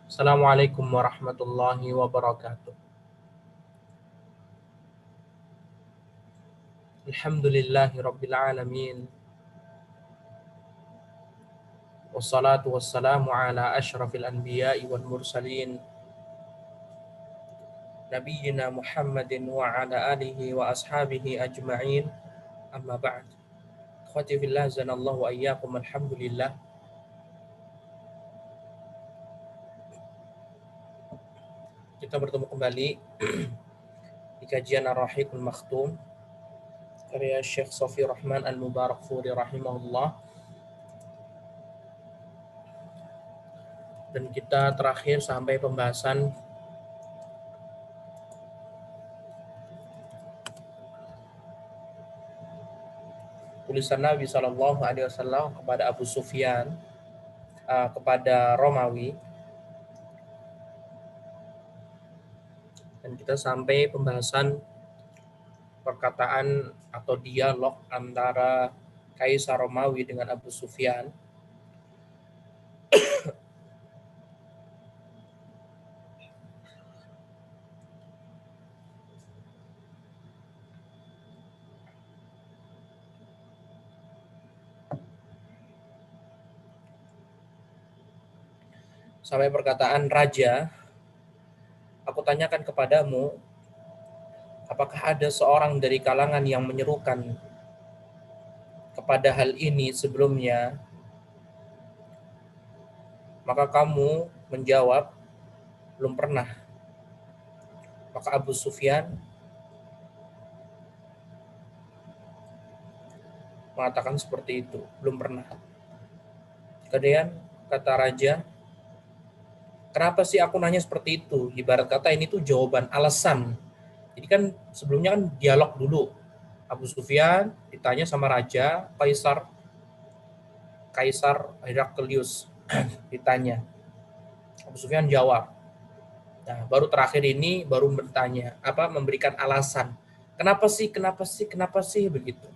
Assalamualaikum warahmatullahi wabarakatuh. Alhamdulillahi rabbil alamin. Wassalatu wassalamu ala ashrafil anbiya'i wal mursalin. Nabiyyina Muhammadin wa ala alihi wa ashabihi ajma'in. Amma ba'd. Akhwati fillah zanallahu wa iyyakum, alhamdulillah. Kita bertemu kembali di kajian Ar-Rahiqul Makhtum karya Syekh Sofi Rahman Al-Mubarakfuri rahimahullah. Dan kita terakhir sampai pembahasan tulisan Nabi Shallallahu Alaihi Wasallam kepada Abu Sufyan, kepada Romawi, dan kita sampai pembahasan perkataan atau dialog antara Kaisar Romawi dengan Abu Sufyan. Sampai perkataan, "Raja, aku tanyakan kepadamu, apakah ada seorang dari kalangan yang menyerukan kepada hal ini sebelumnya?" Maka kamu menjawab, "Belum pernah." Maka Abu Sufyan mengatakan seperti itu, belum pernah. Kemudian kata raja, "Kenapa sih aku nanya seperti itu?" Ibarat kata ini tuh jawaban, alasan. Jadi kan sebelumnya kan dialog dulu. Abu Sufyan ditanya sama raja, Kaisar Heraklius ditanya. Abu Sufyan jawab. Nah, baru terakhir ini baru bertanya, memberikan alasan. Kenapa sih begitu.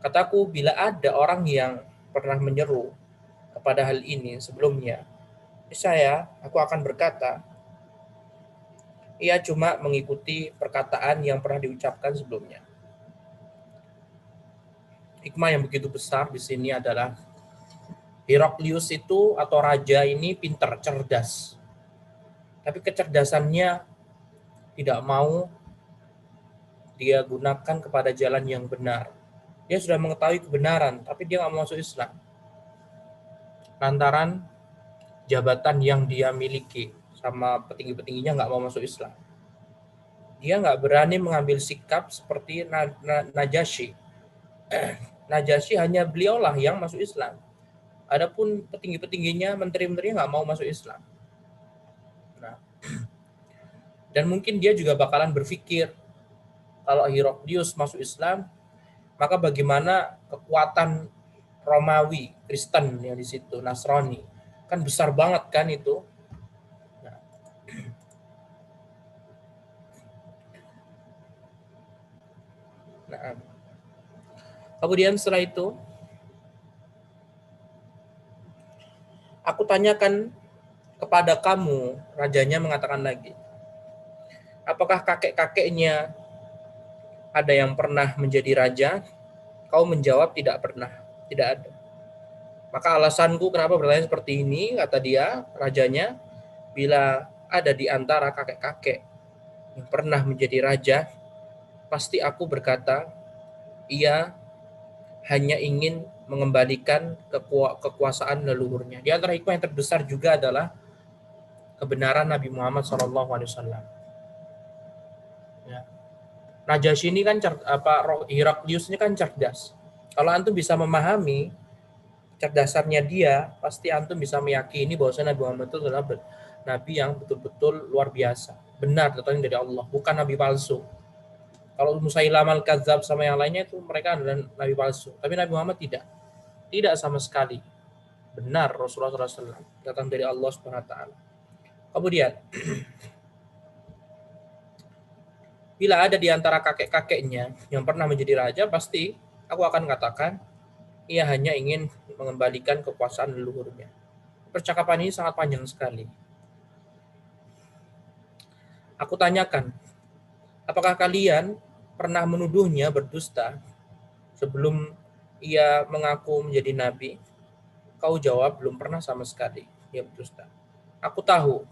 Kataku, bila ada orang yang pernah menyeru kepada hal ini sebelumnya, aku akan berkata, ia cuma mengikuti perkataan yang pernah diucapkan sebelumnya. Hikmah yang begitu besar di sini adalah Heraklius itu atau raja ini pintar, cerdas. Tapi kecerdasannya tidak mau dia gunakan kepada jalan yang benar. Dia sudah mengetahui kebenaran, tapi dia nggak mau masuk Islam. Lantaran jabatan yang dia miliki sama petinggi-petingginya nggak mau masuk Islam. Dia nggak berani mengambil sikap seperti Najasyi. Najasyi hanya beliaulah yang masuk Islam. Adapun petinggi-petingginya, menteri-menterinya nggak mau masuk Islam. Nah, dan mungkin dia juga bakalan berpikir, kalau Heraklius masuk Islam, maka bagaimana kekuatan Romawi, Kristen yang di situ, Nasrani, kan besar banget kan itu. Nah, kemudian setelah itu, aku tanyakan kepada kamu, rajanya mengatakan lagi, apakah kakek-kakeknya ada yang pernah menjadi raja? Kau menjawab tidak pernah, tidak ada. Maka alasanku kenapa bertanya seperti ini, kata dia, rajanya, bila ada di antara kakek-kakek yang pernah menjadi raja, pasti aku berkata, ia hanya ingin mengembalikan kekuasaan leluhurnya. Di antara hikmah yang terbesar juga adalah kebenaran Nabi Muhammad SAW. Ya. Najasyi ini kan Heraklius ini kan cerdas. Kalau antum bisa memahami cerdasannya dia, pasti antum bisa meyakini bahwa Nabi Muhammad itu adalah Nabi yang betul-betul luar biasa. Benar datangnya dari Allah, bukan Nabi palsu. Kalau Musailamah al-Kadzab sama yang lainnya itu mereka adalah Nabi palsu. Tapi Nabi Muhammad tidak. Tidak sama sekali. Benar Rasulullah SAW datang dari Allah SWT. Kemudian, bila ada di antara kakek-kakeknya yang pernah menjadi raja, pasti aku akan katakan, ia hanya ingin mengembalikan kekuasaan leluhurnya. percakapan ini sangat panjang sekali. Aku tanyakan, apakah kalian pernah menuduhnya berdusta sebelum ia mengaku menjadi nabi? Kau jawab, belum pernah sama sekali dia berdusta. Aku tahu,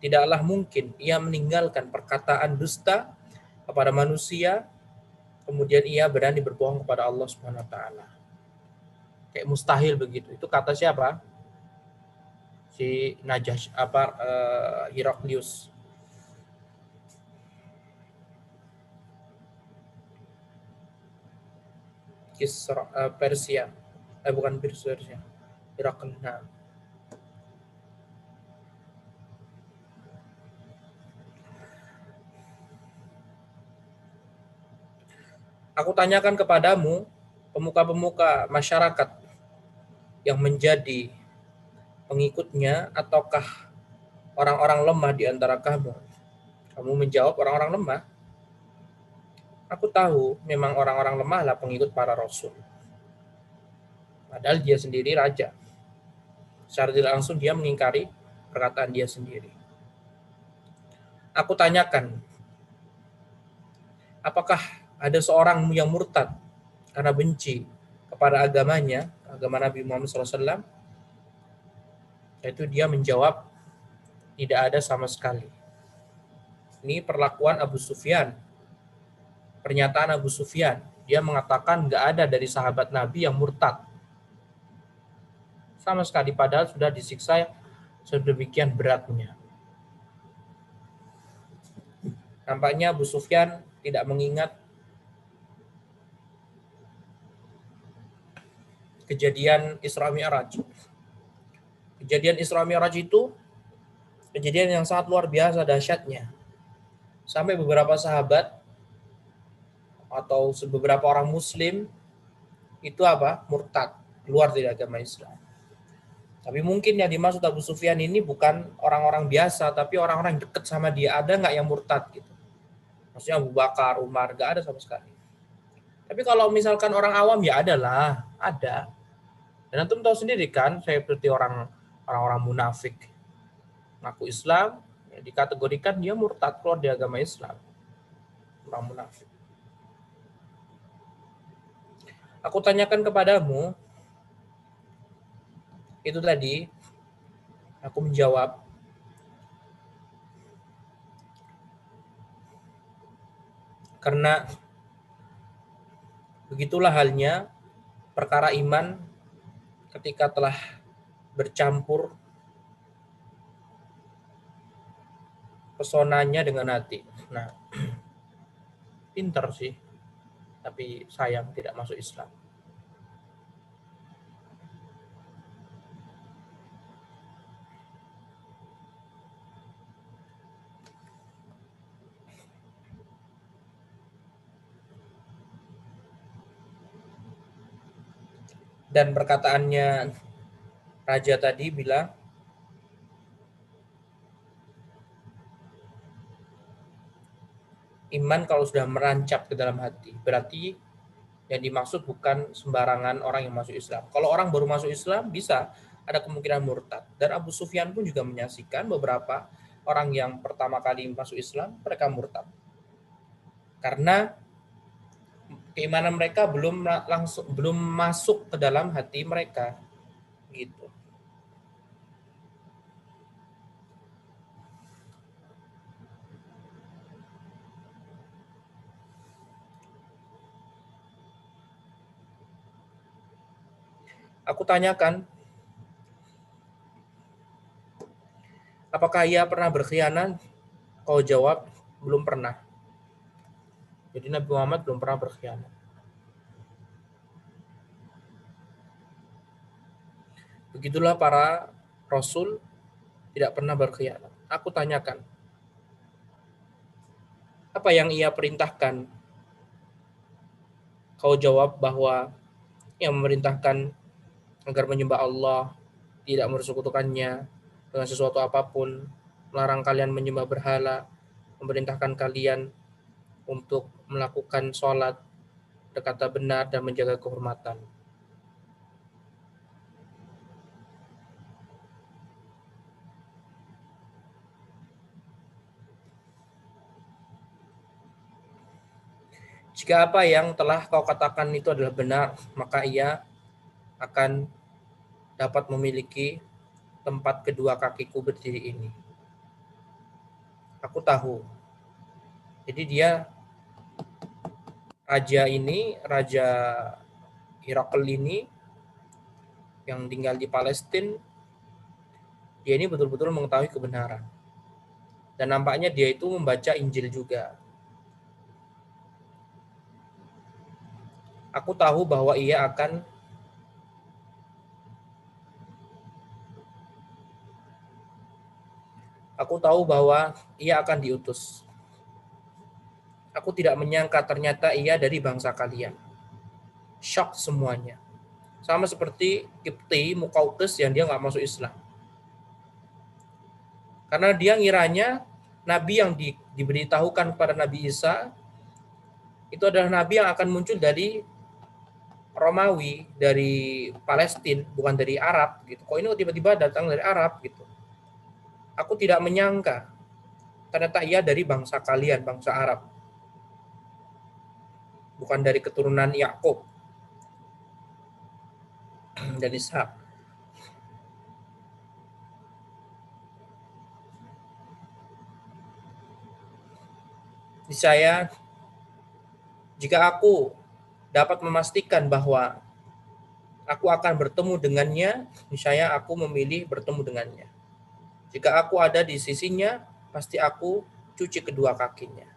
tidaklah mungkin ia meninggalkan perkataan dusta kepada manusia, kemudian ia berani berbohong kepada Allah Subhanahu wa taala. Kayak mustahil begitu. Itu kata siapa? Si Najash Heraklius. Persia. Bukan Persia. Heraklius. Nah. Aku tanyakan kepadamu, pemuka-pemuka masyarakat yang menjadi pengikutnya, ataukah orang-orang lemah di antara kamu? Kamu menjawab orang-orang lemah. Aku tahu memang orang-orang lemah lah pengikut para rasul. Padahal dia sendiri raja. Secara tidak langsung dia mengingkari perkataan dia sendiri. Aku tanyakan, apakah ada seorang yang murtad karena benci kepada agamanya, agama Nabi Muhammad SAW? Yaitu dia menjawab, tidak ada sama sekali. Ini perlakuan Abu Sufyan. Pernyataan Abu Sufyan. Dia mengatakan nggak ada dari sahabat Nabi yang murtad. Sama sekali, padahal sudah disiksa sedemikian beratnya. Nampaknya Abu Sufyan tidak mengingat kejadian Isra Mi'raj. Kejadian Isra Mi'raj itu kejadian yang sangat luar biasa dahsyatnya. Sampai beberapa sahabat atau beberapa orang muslim itu murtad, keluar dari agama Islam. Tapi mungkin yang dimaksud Abu Sufyan ini bukan orang-orang biasa, tapi orang-orang yang dekat sama dia. Ada nggak yang murtad gitu? Maksudnya Abu Bakar, Umar, nggak ada sama sekali. Tapi kalau misalkan orang awam ya adalah, ada. Dan antum tahu sendiri kan, saya seperti orang-orang munafik ngaku Islam, ya dikategorikan dia murtad, keluar dari agama Islam. Orang munafik. Aku tanyakan kepadamu, itu tadi, aku menjawab, karena begitulah halnya perkara iman ketika telah bercampur pesonanya dengan hati. Nah, pinter sih, tapi sayang tidak masuk Islam. Dan perkataannya Raja tadi bilang, iman kalau sudah merancap ke dalam hati, berarti yang dimaksud bukan sembarangan orang yang masuk Islam. Kalau orang baru masuk Islam, bisa ada kemungkinan murtad. Dan Abu Sufyan pun juga menyaksikan beberapa orang yang pertama kali masuk Islam, mereka murtad. Karena keimanan mereka belum masuk ke dalam hati mereka. Gitu. Aku tanyakan, apakah ia pernah berkhianat? Kau jawab, belum pernah. Jadi Nabi Muhammad belum pernah berkhianat. Begitulah para Rasul tidak pernah berkhianat. Aku tanyakan, apa yang ia perintahkan? Kau jawab bahwa yang memerintahkan agar menyembah Allah, tidak mempersekutukannya dengan sesuatu apapun, melarang kalian menyembah berhala, memerintahkan kalian untuk melakukan sholat, berkata benar, dan menjaga kehormatan. Jika apa yang telah kau katakan itu adalah benar, maka ia akan dapat memiliki tempat kedua kakiku berdiri ini. Aku tahu. Jadi dia, Raja Herakl ini yang tinggal di Palestina, dia ini betul-betul mengetahui kebenaran. Dan nampaknya dia itu membaca Injil juga. Aku tahu bahwa ia akan diutus. Aku tidak menyangka ternyata ia dari bangsa kalian. Shock semuanya. Sama seperti Kipti, Muqawqis yang dia nggak masuk Islam. Karena dia ngiranya Nabi yang diberitahukan kepada Nabi Isa itu adalah Nabi yang akan muncul dari Romawi, dari Palestina, bukan dari Arab gitu. Kok ini tiba-tiba datang dari Arab gitu. Aku tidak menyangka ternyata ia dari bangsa kalian, bangsa Arab. Bukan dari keturunan Yakub dan Ishak. Saya, jika aku dapat memastikan bahwa aku akan bertemu dengannya, niscaya aku memilih bertemu dengannya. Jika aku ada di sisinya, pasti aku cuci kedua kakinya.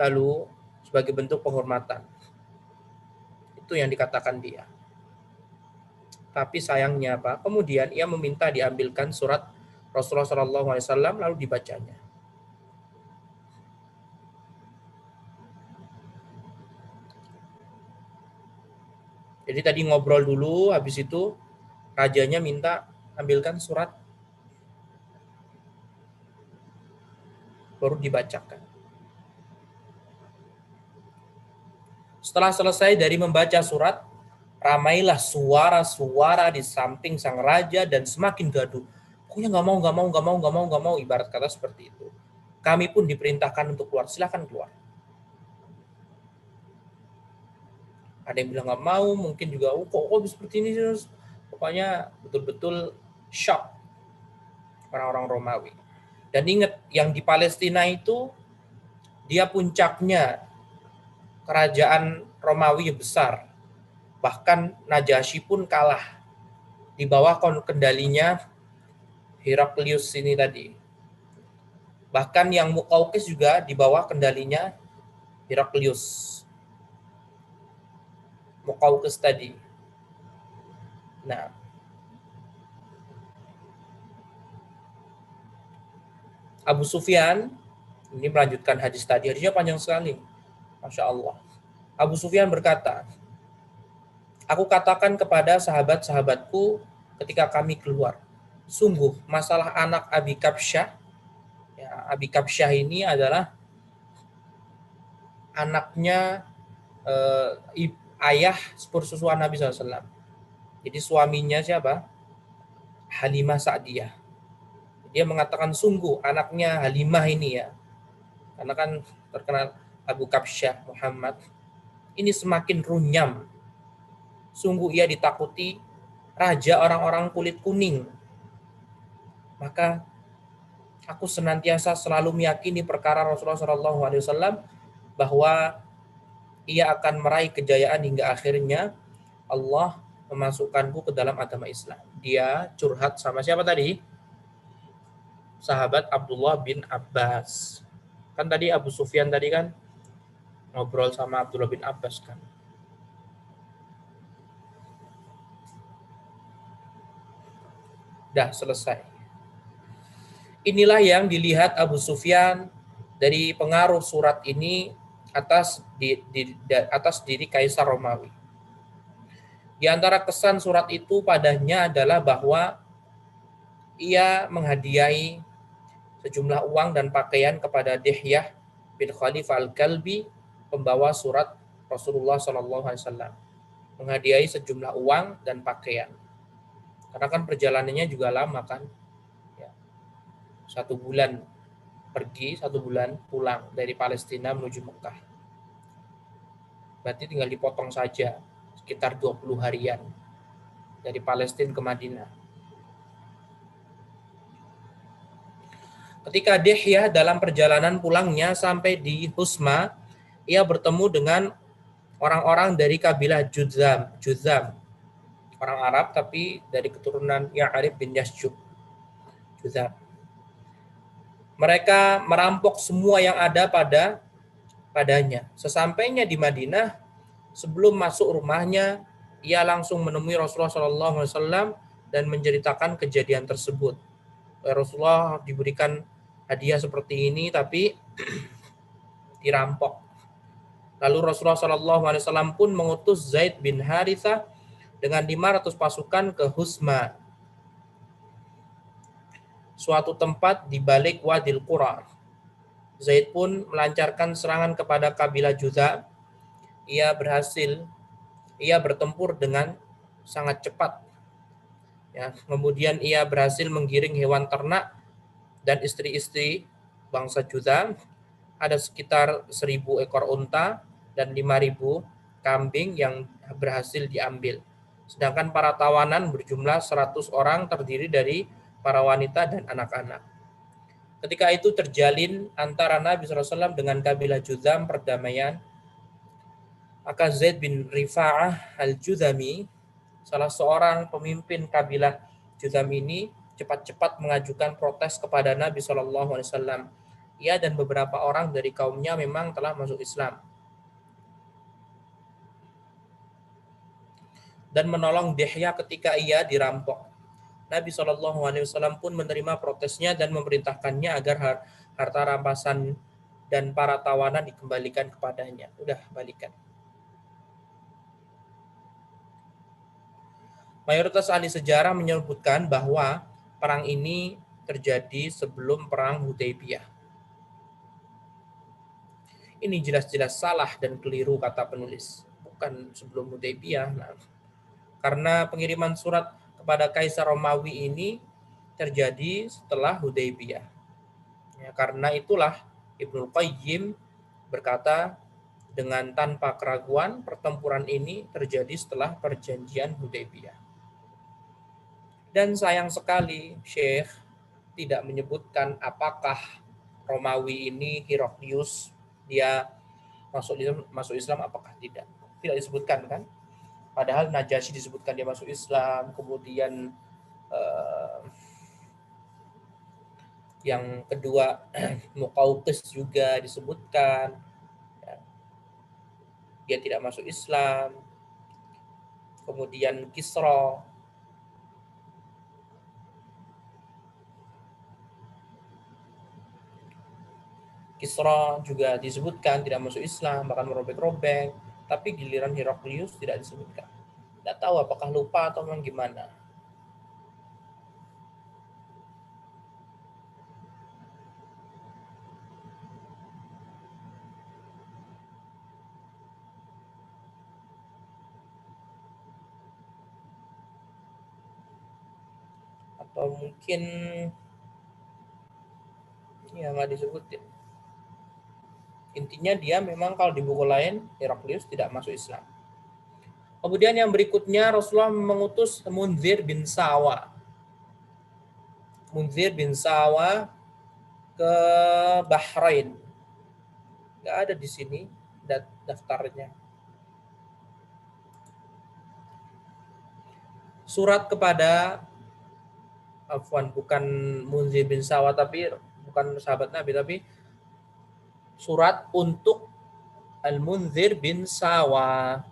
Lalu sebagai bentuk penghormatan. Itu yang dikatakan dia. Tapi sayangnya apa? Kemudian ia meminta diambilkan surat Rasulullah SAW lalu dibacanya. Jadi tadi ngobrol dulu, habis itu rajanya minta ambilkan surat, baru dibacakan. Setelah selesai dari membaca surat, ramailah suara-suara di samping sang raja dan semakin gaduh. Pokoknya nggak mau, ibarat kata seperti itu. Kami pun diperintahkan untuk keluar, silahkan keluar. Ada yang bilang nggak mau, mungkin juga kok seperti ini, pokoknya betul-betul shock orang-orang Romawi. Dan ingat, yang di Palestina itu dia puncaknya kerajaan Romawi besar. Bahkan Najasyi pun kalah di bawah kendalinya Heraklius ini tadi. Bahkan yang Muqawqis juga di bawah kendalinya Heraklius. Muqawqis tadi. Nah, Abu Sufyan ini melanjutkan hadis tadi. Hadisnya panjang sekali. Masya Allah. Abu Sufyan berkata, aku katakan kepada sahabat-sahabatku ketika kami keluar, sungguh masalah anak Abi Kabsyah, ya, Abi Kabsyah ini adalah anaknya ayah sepupuan Nabi SAW. Jadi suaminya siapa? Halimah Sa'diyah. Dia mengatakan sungguh anaknya Halimah ini ya, karena kan terkenal Abu Kabsyah Muhammad, ini semakin runyam. Sungguh ia ditakuti raja orang-orang kulit kuning. Maka aku senantiasa selalu meyakini perkara Rasulullah SAW bahwa ia akan meraih kejayaan hingga akhirnya Allah memasukkanku ke dalam agama Islam. Dia curhat sama siapa tadi? Sahabat Abdullah bin Abbas. Kan tadi Abu Sufyan tadi kan ngobrol sama Abdullah bin Abbas kan. Dah selesai. Inilah yang dilihat Abu Sufyan dari pengaruh surat ini atas diri Kaisar Romawi. Di antara kesan surat itu padanya adalah bahwa ia menghadiahi sejumlah uang dan pakaian kepada Dihyah bin Khalifah Al-Kalbi, pembawa surat Rasulullah SAW. Menghadiahi sejumlah uang dan pakaian. Karena kan perjalanannya juga lama kan. Ya. 1 bulan pergi, 1 bulan pulang dari Palestina menuju Mekah. Berarti tinggal dipotong saja sekitar 20 harian dari Palestina ke Madinah. Ketika Dihyah dalam perjalanan pulangnya sampai di Husma, ia bertemu dengan orang-orang dari kabilah Juzam, orang Arab tapi dari keturunan Ya'rib bin Yasjub. Juzam. Mereka merampok semua yang ada padanya. Sesampainya di Madinah, sebelum masuk rumahnya, ia langsung menemui Rasulullah SAW dan menceritakan kejadian tersebut. Rasulullah diberikan hadiah seperti ini, tapi dirampok. Lalu Rasulullah SAW pun mengutus Zaid bin Harithah dengan 500 pasukan ke Husma, suatu tempat di balik Wadil Qura. Zaid pun melancarkan serangan kepada kabilah Juzam. Ia bertempur dengan sangat cepat. Ya, kemudian ia berhasil menggiring hewan ternak dan istri-istri bangsa Juzam. Ada sekitar 1.000 ekor unta dan 5.000 kambing yang berhasil diambil. Sedangkan para tawanan berjumlah 100 orang terdiri dari para wanita dan anak-anak. Ketika itu terjalin antara Nabi SAW dengan kabilah Juzam perdamaian. Maka Zaid bin Rifa'ah al-Juzami, salah seorang pemimpin kabilah Juzam ini, cepat-cepat mengajukan protes kepada Nabi SAW. Ia dan beberapa orang dari kaumnya memang telah masuk Islam dan menolong Dihyah ketika ia dirampok. Nabi SAW pun menerima protesnya dan memerintahkannya agar harta rampasan dan para tawanan dikembalikan kepadanya. Udah, balikan. Mayoritas ahli sejarah menyebutkan bahwa perang ini terjadi sebelum perang Hudaybiyah. Ini jelas-jelas salah dan keliru kata penulis. Bukan sebelum Hudaybiyah. Nah, karena pengiriman surat kepada Kaisar Romawi ini terjadi setelah Hudaybiyah. Ya, karena itulah Ibnu Qayyim berkata dengan tanpa keraguan pertempuran ini terjadi setelah perjanjian Hudaybiyah. Dan sayang sekali Syekh tidak menyebutkan apakah Romawi ini Heraklius dia masuk Islam apakah tidak. Tidak disebutkan kan? Padahal Najasyi disebutkan dia masuk Islam, kemudian yang kedua Muqawqis juga disebutkan dia tidak masuk Islam. Kemudian Kisra juga disebutkan tidak masuk Islam, bahkan merobek-robek. Tapi giliran Heraklius tidak disebutkan. Tidak tahu apakah lupa atau memang gimana. Atau mungkin ya nggak disebutin. Intinya dia memang kalau di buku lain Heraklius tidak masuk Islam. Kemudian yang berikutnya Rasulullah mengutus Munzir bin Sawa. Munzir bin Sawa ke Bahrain. Nggak ada di sini daftarnya. Surat kepada bukan Munzir bin Sawa tapi bukan sahabat Nabi tapi surat untuk Al-Munzir bin Sawa.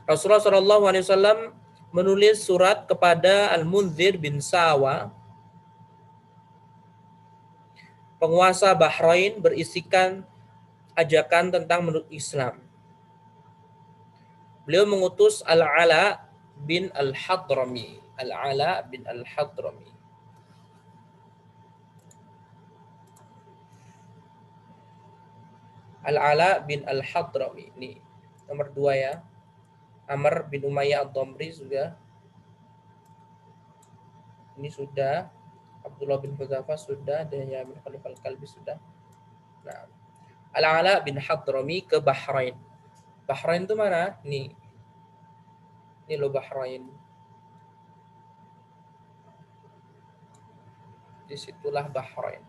Rasulullah SAW menulis surat kepada Al-Munzir bin Sawa, penguasa Bahrain, berisikan ajakan tentang menurut Islam. Beliau mengutus Al-Ala bin Al-Hadrami. Al-Ala bin Al-Hadrami. Al-Ala bin Al-Hadrami. Ini nomor 2 ya. Amr bin Umayyah Ad-Damri sudah. Ini sudah. Abdullah bin Hudzafah sudah. Dan Yamin Khalifah Al-Kalbi sudah. Nah, Al-Ala bin Hadrami ke Bahrain. Bahrain itu mana? Ini loh Bahrain. Disitulah Bahrain.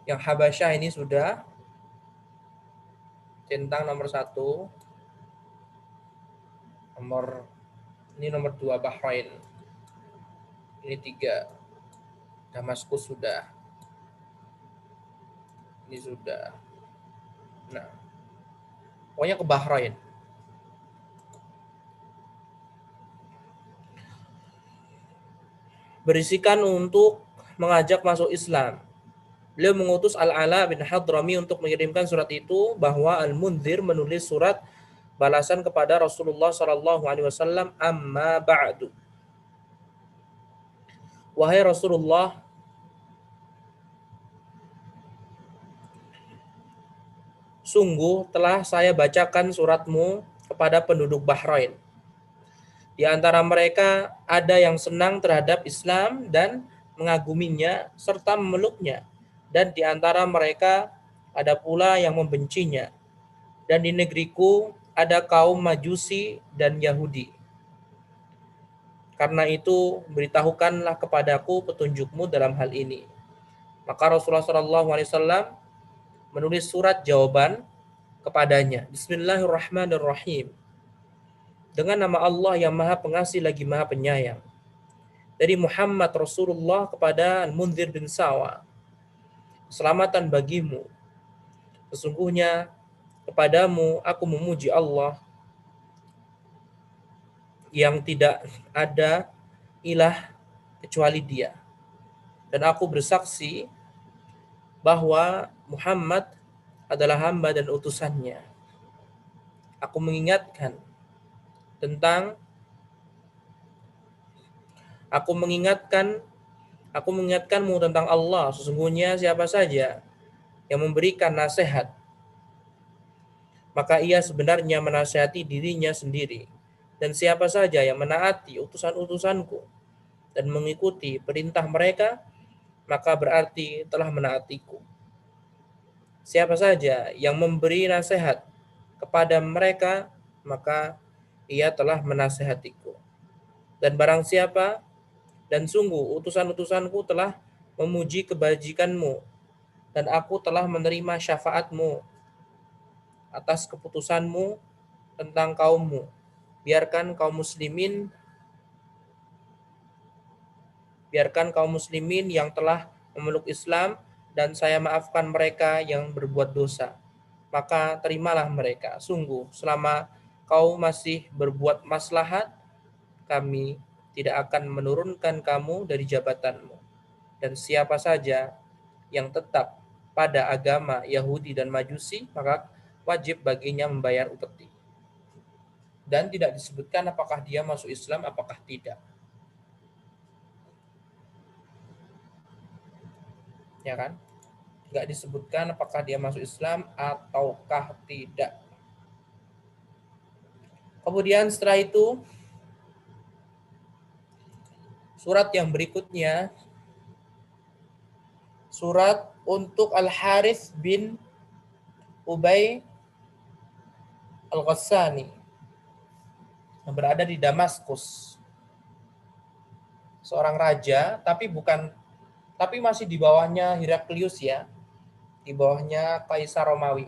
Yang Habasyah ini sudah centang nomor 1. Ini nomor 2 Bahrain. Ini 3. Damaskus sudah. Ini sudah. Nah, pokoknya ke Bahrain. Berisikan untuk mengajak masuk Islam. Beliau mengutus Al-Ala bin Hadrami untuk mengirimkan surat itu, bahwa Al-Mundhir menulis surat balasan kepada Rasulullah SAW. Amma ba'du. Wahai Rasulullah, sungguh telah saya bacakan suratmu kepada penduduk Bahrain. Di antara mereka ada yang senang terhadap Islam dan mengaguminya serta memeluknya. Dan di antara mereka ada pula yang membencinya. Dan di negeriku ada kaum Majusi dan Yahudi. Karena itu beritahukanlah kepadaku petunjukmu dalam hal ini. Maka Rasulullah SAW menulis surat jawaban kepadanya. Bismillahirrahmanirrahim. Dengan nama Allah yang Maha Pengasih lagi Maha Penyayang. Dari Muhammad Rasulullah kepada Al-Mundhir bin Sawa. Keselamatan bagimu. Sesungguhnya kepadamu aku memuji Allah yang tidak ada ilah kecuali Dia. Dan aku bersaksi bahwa Muhammad adalah hamba dan utusannya. Aku mengingatkan tentang Aku mengingatkanmu tentang Allah. Sesungguhnya siapa saja yang memberikan nasihat, maka ia sebenarnya menasihati dirinya sendiri. Dan siapa saja yang menaati utusan-utusanku dan mengikuti perintah mereka, maka berarti telah menaatiku. Siapa saja yang memberi nasihat kepada mereka, maka ia telah menasihatiku. Dan barang siapa, dan sungguh utusan-utusanku telah memuji kebajikanmu, dan aku telah menerima syafaatmu atas keputusanmu tentang kaummu. Biarkan kaum muslimin yang telah memeluk Islam, dan saya maafkan mereka yang berbuat dosa. Maka terimalah mereka. Sungguh selama kau masih berbuat maslahat, kami tidak akan menurunkan kamu dari jabatanmu. Dan siapa saja yang tetap pada agama Yahudi dan Majusi, maka wajib baginya membayar upeti. Dan tidak disebutkan apakah dia masuk Islam, apakah tidak. Ya kan? Nggak disebutkan apakah dia masuk Islam ataukah tidak. Kemudian setelah itu, surat yang berikutnya, surat untuk Al-Harith bin Ubay Al-Ghassani yang berada di Damaskus. Seorang raja, tapi masih di bawahnya Heraklius ya. Di bawahnya Kaisar Romawi.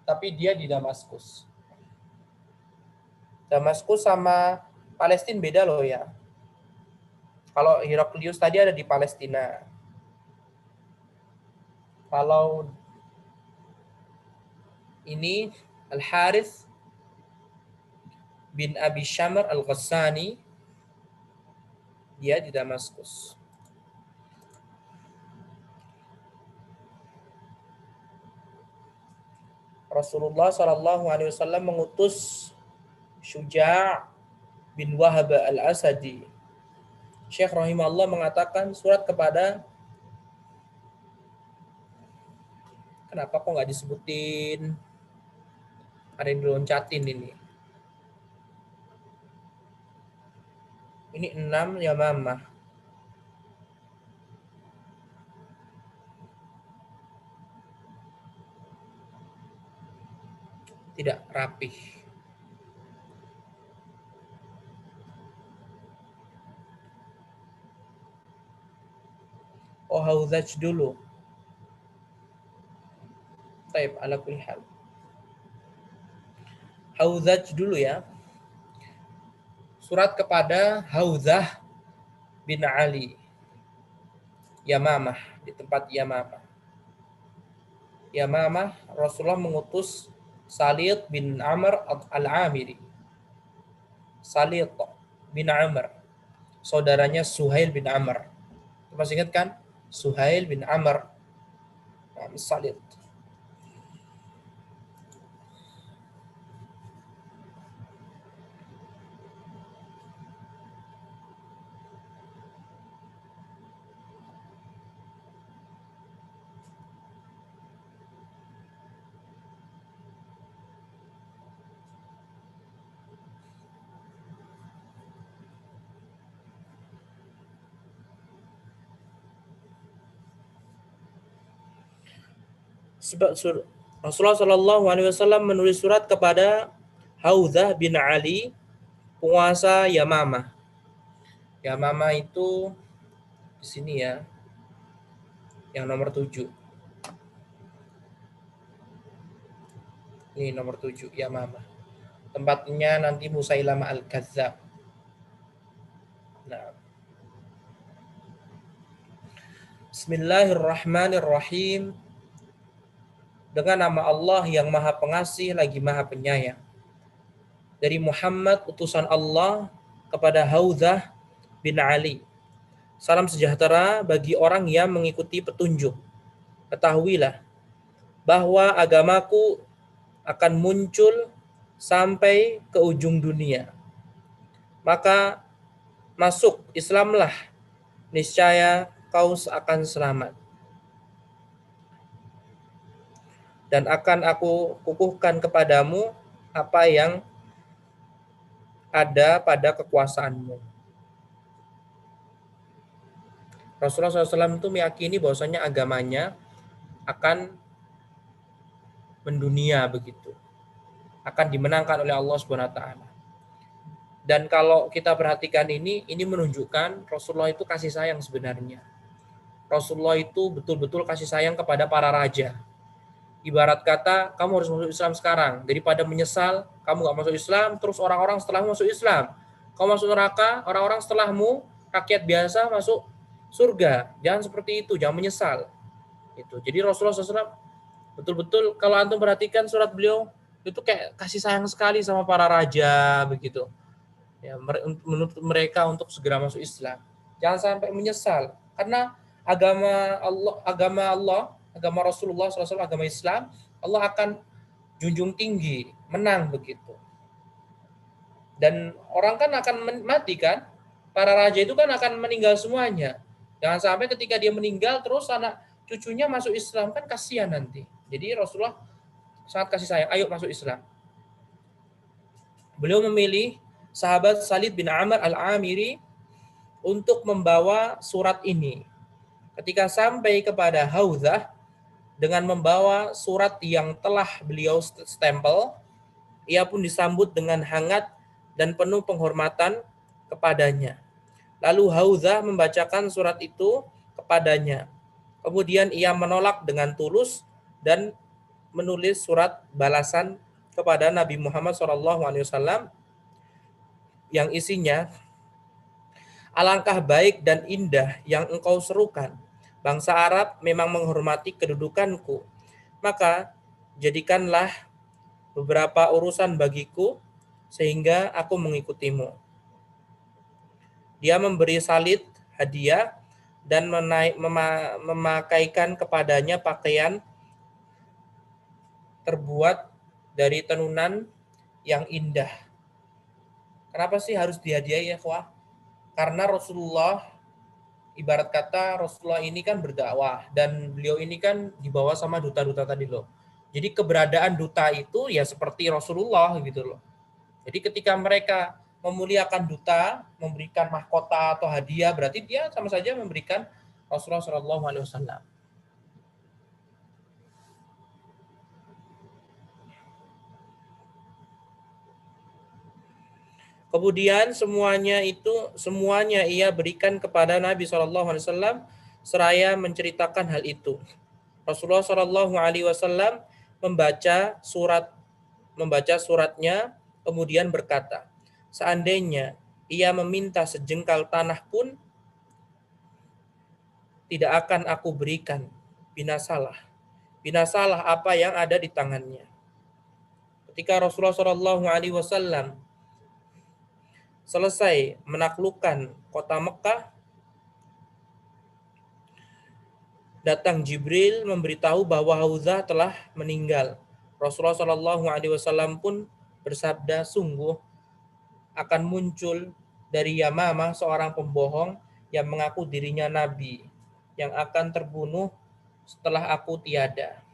Tapi dia di Damaskus. Damaskus sama Palestina beda loh ya. Kalau Heraklius tadi ada di Palestina. Kalau ini Al-Harith bin Abi Syamr Al-Ghassani, dia di Damaskus. Rasulullah SAW mengutus Syuja' bin Wahab Al-Asadi. Syekh rahimahullah mengatakan surat kepada, kenapa kok nggak disebutin? Ada yang diloncatin ini. Ini 6 Yamamah. Tidak rapih. Oh, Hauzaj dulu. Taib, ala kulli hal. Hauzaj dulu ya. Surat kepada Hauzah bin Ali. Yamamah, di tempat Yamamah. Yamamah, Rasulullah mengutus Salit bin Amr al-Amiri. Salit bin Amr, saudaranya Suhail bin Amr. Masih ingat kan? Suhail bin Amr. Salit. Sebab Rasulullah Shallallahu Alaihi Wasallam menulis surat kepada Hauzah bin Ali, penguasa Yamamah. Yamamah itu di sini ya, yang nomor 7. Ini nomor 7 Yamamah. Tempatnya nanti Musailamah al-Kadzdzab. Nah. Bismillahirrahmanirrahim. Dengan nama Allah yang Maha Pengasih lagi Maha Penyayang. Dari Muhammad utusan Allah kepada Hauzah bin Ali. Salam sejahtera bagi orang yang mengikuti petunjuk. Ketahuilah bahwa agamaku akan muncul sampai ke ujung dunia. Maka masuk Islamlah, niscaya kau akan selamat. Dan akan aku kukuhkan kepadamu apa yang ada pada kekuasaanmu. Rasulullah SAW itu meyakini bahwasanya agamanya akan mendunia begitu. Akan dimenangkan oleh Allah SWT. Dan kalau kita perhatikan ini menunjukkan Rasulullah itu kasih sayang sebenarnya. Rasulullah itu betul-betul kasih sayang kepada para raja. Ibarat kata, kamu harus masuk Islam sekarang. Daripada menyesal, kamu gak masuk Islam, terus orang-orang setelahmu masuk Islam. Kamu masuk neraka, orang-orang setelahmu, rakyat biasa masuk surga. Jangan seperti itu, jangan menyesal. Jadi Rasulullah SAW betul-betul, kalau antum perhatikan surat beliau, itu kayak kasih sayang sekali sama para raja, begitu. Ya, menuntut mereka untuk segera masuk Islam. Jangan sampai menyesal. Karena agama Rasulullah SAW, agama Islam, Allah akan junjung tinggi, menang begitu. Dan orang kan akan mati kan, para raja itu kan akan meninggal semuanya. Jangan sampai ketika dia meninggal terus anak cucunya masuk Islam, kan kasihan nanti. Jadi Rasulullah sangat kasih sayang, ayo masuk Islam. Beliau memilih sahabat Salit bin Amr al-Amiri untuk membawa surat ini. Ketika sampai kepada Hauzah, dengan membawa surat yang telah beliau stempel, ia pun disambut dengan hangat dan penuh penghormatan kepadanya. Lalu Hauzah membacakan surat itu kepadanya. Kemudian ia menolak dengan tulus dan menulis surat balasan kepada Nabi Muhammad SAW yang isinya, alangkah baik dan indah yang engkau serukan. Bangsa Arab memang menghormati kedudukanku. Maka jadikanlah beberapa urusan bagiku sehingga aku mengikutimu. Dia memberi Salit hadiah dan memakaikan kepadanya pakaian terbuat dari tenunan yang indah. Kenapa sih harus dihadiahi ya, ikhwah? Karena Rasulullah, ibarat kata Rasulullah ini kan berdakwah dan beliau ini kan dibawa sama duta-duta tadi loh. Jadi keberadaan duta itu ya seperti Rasulullah gitu loh. Jadi ketika mereka memuliakan duta, memberikan mahkota atau hadiah, berarti dia sama saja memberikan Rasulullah Shallallahu Alaihi Wasallam. Kemudian semuanya ia berikan kepada Nabi Shallallahu Alaihi Wasallam seraya menceritakan hal itu. Rasulullah Shallallahu Alaihi Wasallam membaca suratnya, kemudian berkata, seandainya ia meminta sejengkal tanah pun tidak akan aku berikan. Binasalah apa yang ada di tangannya. Ketika Rasulullah Shallallahu Alaihi Wasallam selesai menaklukkan kota Mekah, datang Jibril memberitahu bahwa Hamzah telah meninggal. Rasulullah Shallallahu Alaihi Wasallam pun bersabda, sungguh akan muncul dari Yamamah seorang pembohong yang mengaku dirinya Nabi, yang akan terbunuh setelah aku tiada.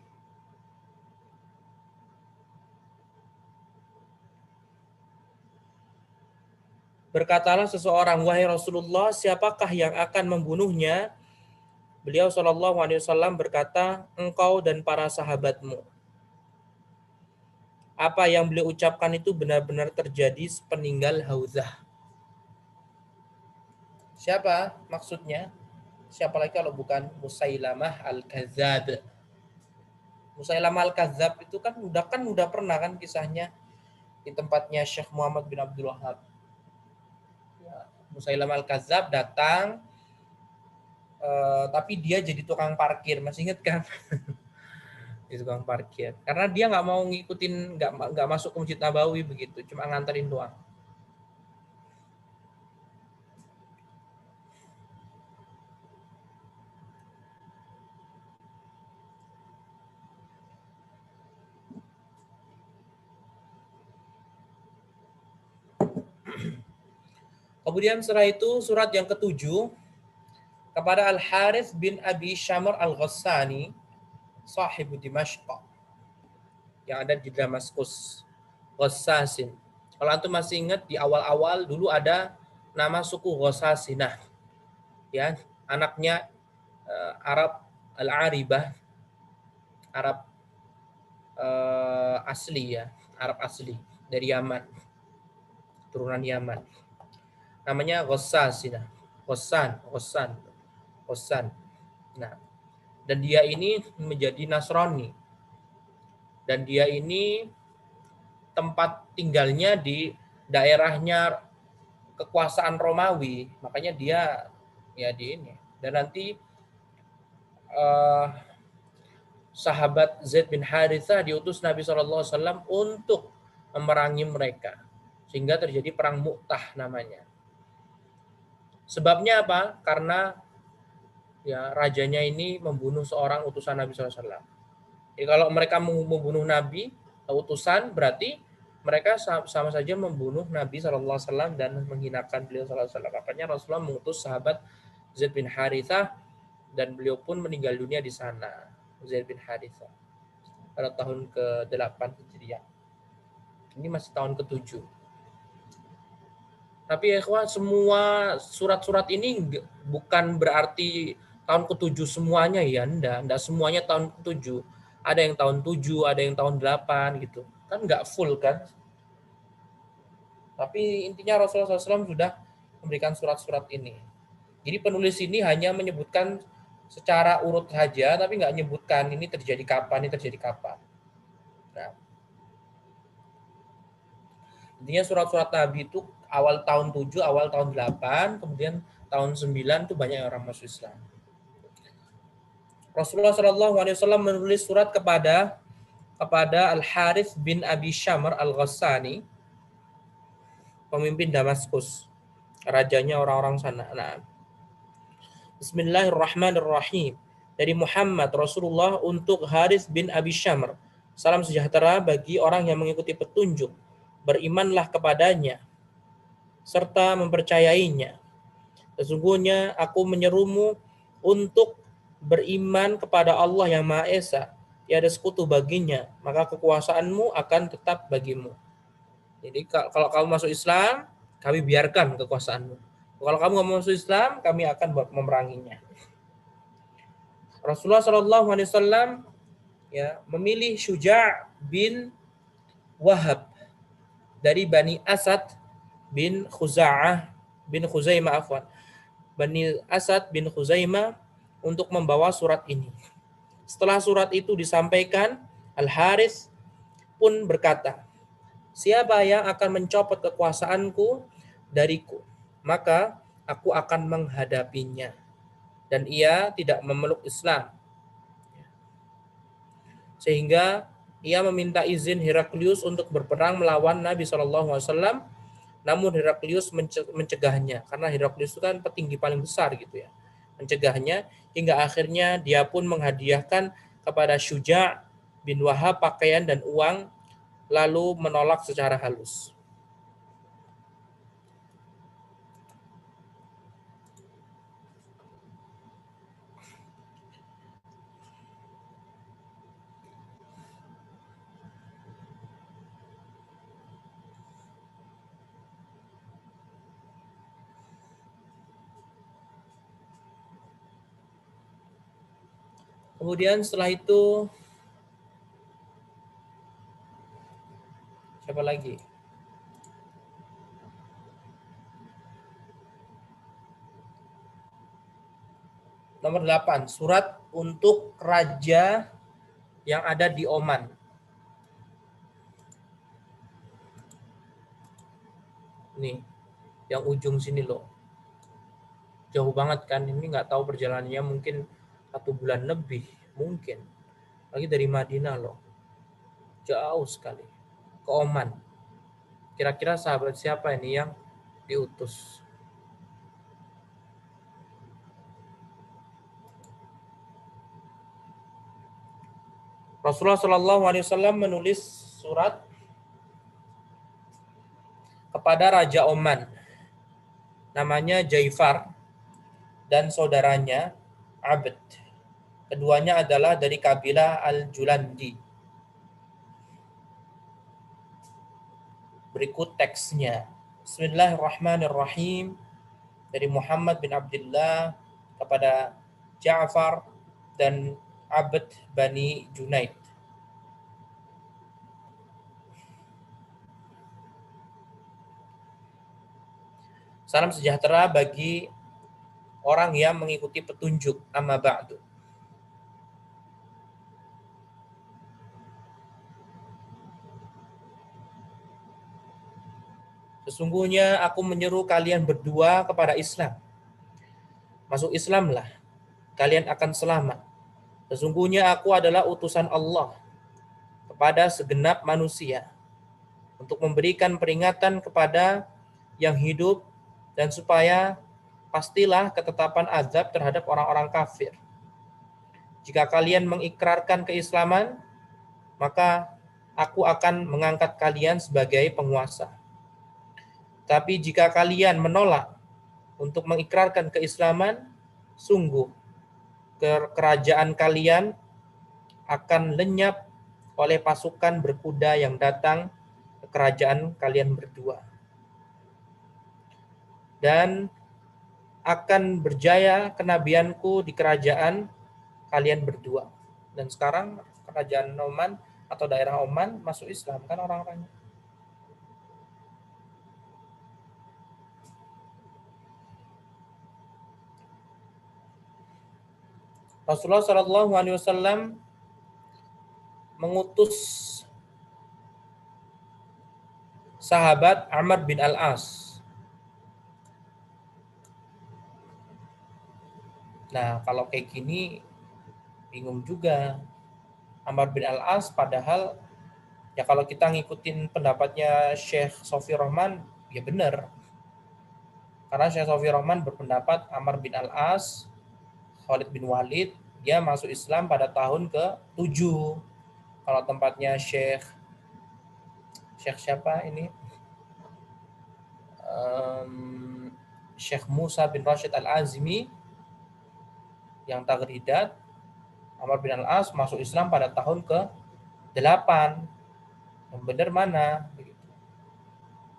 Berkatalah seseorang, wahai Rasulullah, siapakah yang akan membunuhnya? Beliau Shallallahu Alaihi Wasallam berkata, engkau dan para sahabatmu. Apa yang beliau ucapkan itu benar-benar terjadi sepeninggal Hamzah. Siapa maksudnya? Siapa lagi kalau bukan Musailamah Al-Kadzab. Musailamah Al-Kadzab itu kan udah pernah kan kisahnya di tempatnya Syekh Muhammad bin Abdul Wahab. Musailamah Al-Kadzab datang, tapi dia jadi tukang parkir, masih ingat kan? Di tukang parkir, karena dia nggak mau ngikutin, nggak masuk ke Masjid Nabawi begitu, cuma nganterin doang. Kemudian setelah itu surat yang ke-7 kepada Al-Harith bin Abi Syamr Al-Ghassani, sahibu Dimashq, yang ada di Damaskus, Ghassasin. Kalau antum masih ingat, di awal-awal dulu ada nama suku Ghassasinah, ya, anaknya Arab Al-Aribah, Arab asli, ya, Arab asli dari Yaman, turunan Yaman. Namanya Ghassasinah, Ghassan. Nah, dan dia ini menjadi Nasrani. Dan dia ini tempat tinggalnya di daerahnya kekuasaan Romawi, makanya dia ya di ini. Dan nanti sahabat Zaid bin Harithah diutus Nabi SAW untuk memerangi mereka, sehingga terjadi perang Mu'tah namanya. Sebabnya apa? Karena ya rajanya ini membunuh seorang utusan Nabi SAW. Jadi kalau mereka membunuh Nabi utusan, berarti mereka sama saja membunuh Nabi SAW dan menghinakan beliau SAW. Makanya Rasulullah mengutus sahabat Zaid bin Harithah, dan beliau pun meninggal dunia di sana, Zaid bin Harithah, pada tahun ke-8 Hijriah. Ini masih tahun ke-7. Tapi ikhwah, semua surat-surat ini bukan berarti tahun ke-7 semuanya, ya. Enggak semuanya tahun ke-7. Ada yang tahun 7, ada yang tahun 8 gitu. Kan enggak full kan. Tapi intinya Rasulullah SAW sudah memberikan surat-surat ini. Jadi penulis ini hanya menyebutkan secara urut saja, tapi enggak menyebutkan ini terjadi kapan, ini terjadi kapan. Nah, intinya surat-surat Nabi itu awal tahun 7, awal tahun 8, kemudian tahun 9 itu banyak orang masuk Islam. Rasulullah SAW menulis surat kepada Al-Harith bin Abi Syamr Al-Ghassani, pemimpin Damaskus, rajanya orang-orang sana. Nah, Bismillahirrahmanirrahim. Dari Muhammad Rasulullah untuk Harith bin Abi Syamr. Salam sejahtera bagi orang yang mengikuti petunjuk, berimanlah kepadanya serta mempercayainya. Sesungguhnya aku menyerumu untuk beriman kepada Allah yang Maha Esa, tiada sekutu baginya, maka kekuasaanmu akan tetap bagimu. Jadi kalau kamu masuk Islam, Kami biarkan kekuasaanmu. Kalau kamu nggak mau masuk Islam, kami akan memeranginya. Rasulullah Shallallahu Alaihi Wasallam ya memilih Syuja' bin Wahab dari Bani Asad bin Khuzaimah afwan. Bani Asad bin Khuzaimah untuk membawa surat ini. Setelah surat itu disampaikan, Al-Harits pun berkata, siapa yang akan mencopot kekuasaanku dariku, maka aku akan menghadapinya. Dan ia tidak memeluk Islam. Sehingga ia meminta izin Heraklius untuk berperang melawan Nabi SAW. Namun Heraklius mencegahnya. Karena Heraklius itu kan petinggi paling besar gitu ya. Mencegahnya hingga akhirnya dia pun menghadiahkan kepada Syuja' bin Wahab pakaian dan uang, lalu menolak secara halus. Kemudian setelah itu siapa lagi? Nomor 8, surat untuk raja yang ada di Oman. Nih, yang ujung sini loh. Jauh banget kan, ini nggak tahu perjalanannya, mungkin 1 bulan lebih, mungkin. Lagi dari Madinah loh. Jauh sekali. Ke Oman. Kira-kira sahabat siapa ini yang diutus? Rasulullah SAW menulis surat kepada Raja Oman. Namanya Jaifar dan saudaranya Abd. Keduanya adalah dari kabilah Al-Julandi. Berikut teksnya. Bismillahirrahmanirrahim. Dari Muhammad bin Abdullah kepada Ja'far dan Abd Bani Junaid. Salam sejahtera bagi orang yang mengikuti petunjuk, amma ba'du. Sesungguhnya aku menyeru kalian berdua kepada Islam. Masuk Islamlah, kalian akan selamat. Sesungguhnya aku adalah utusan Allah kepada segenap manusia untuk memberikan peringatan kepada yang hidup dan supaya pastilah ketetapan azab terhadap orang-orang kafir. Jika kalian mengikrarkan keislaman, maka aku akan mengangkat kalian sebagai penguasa. Tapi jika kalian menolak untuk mengikrarkan keislaman, sungguh kerajaan kalian akan lenyap oleh pasukan berkuda yang datang ke kerajaan kalian berdua. Dan akan berjaya kenabianku di kerajaan kalian berdua. Dan sekarang kerajaan Oman atau daerah Oman masuk Islam kan orang-orangnya. Rasulullah SAW mengutus sahabat Amr bin Al-As. Nah, kalau kayak gini bingung juga. Amr bin Al-As padahal ya kalau kita ngikutin pendapatnya Syekh Sofi Rahman, ya benar. Karena Syekh Sofi Rahman berpendapat Amr bin Al-As, Khalid bin Walid, dia masuk Islam pada tahun ke-7. Kalau tempatnya Syekh siapa ini? Syekh Musa bin Rashid Al-Azmi yang Taghridat, Amr bin Al-As masuk Islam pada tahun ke-8. Yang benar mana?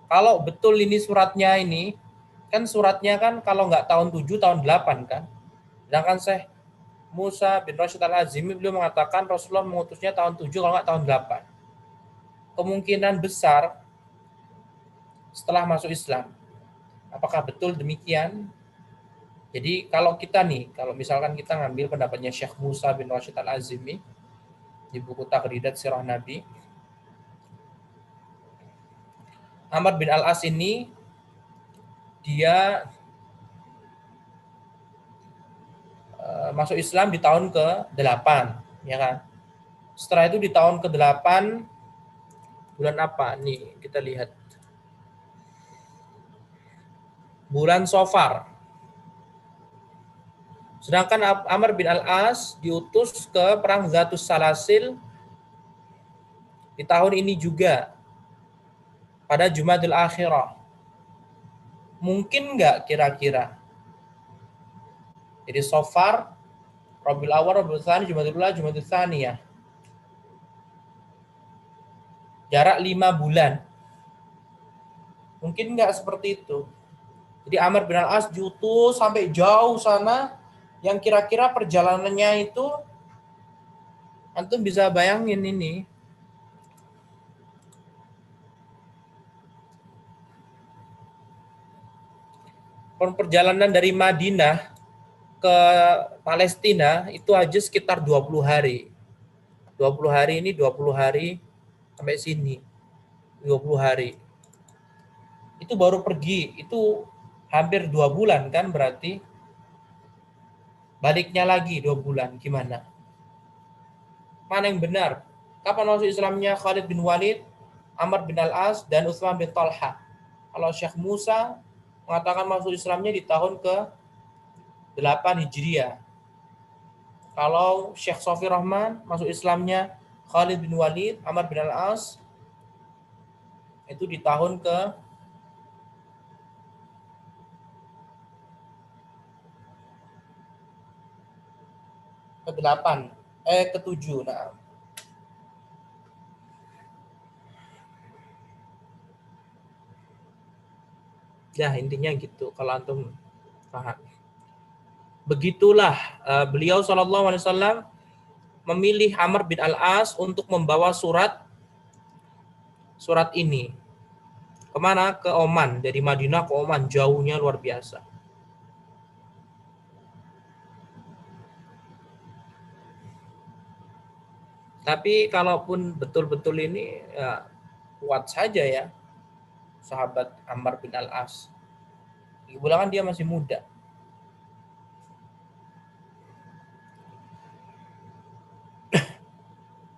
Kalau betul ini suratnya ini, kan suratnya kan kalau nggak tahun 7, tahun 8 kan. Sedangkan Syekh Musa bin Rashid Al-Azimi beliau mengatakan Rasulullah mengutusnya tahun 7 kalau nggak tahun 8. Kemungkinan besar setelah masuk Islam. Apakah betul demikian? Jadi kalau kita nih, kalau misalkan kita ngambil pendapatnya Syekh Musa bin Rashid Al-Azimi di buku Taghridat Sirah Nabi, Amr bin Al-As ini dia masuk Islam di tahun ke-8, ya kan? Setelah itu di tahun ke-8 bulan apa? Nih, kita lihat. Bulan Safar. Sedangkan Amr bin Al-As diutus ke perang Zatus Salasil di tahun ini juga pada Jumadil Akhirah. Mungkin nggak kira-kira? Jadi Safar, Rabiul Awal, Rabiul Tsani, Jumadil Ula, Jumadil Tsani ya. Jarak 5 bulan. Mungkin nggak seperti itu. Jadi Amr bin Al-As diutus sampai jauh sana, yang kira-kira perjalanannya itu antum bisa bayangin ini. Perjalanan dari Madinah ke Palestina itu aja sekitar 20 hari. 20 hari ini 20 hari sampai sini. 20 hari. Itu baru pergi, itu hampir 2 bulan kan berarti. Baliknya lagi 2 bulan, gimana? Mana yang benar? Kapan masuk Islamnya Khalid bin Walid, Amr bin Al-As, dan Utsman bin Talha? Kalau Syekh Musa mengatakan masuk Islamnya di tahun ke-8 Hijriah. Kalau Syekh Sofi Rahman masuk Islamnya Khalid bin Walid, Amr bin Al-As, itu di tahun ke-8, ke-7. Nah, ya intinya gitu kalau antum paham. Begitulah beliau SAW memilih Amr bin Al-As untuk membawa surat ini. Kemana? Ke Oman. Dari Madinah ke Oman, jauhnya luar biasa. Tapi kalaupun betul-betul ini ya, kuat saja ya sahabat Ammar bin Al-As. Kan dia masih muda.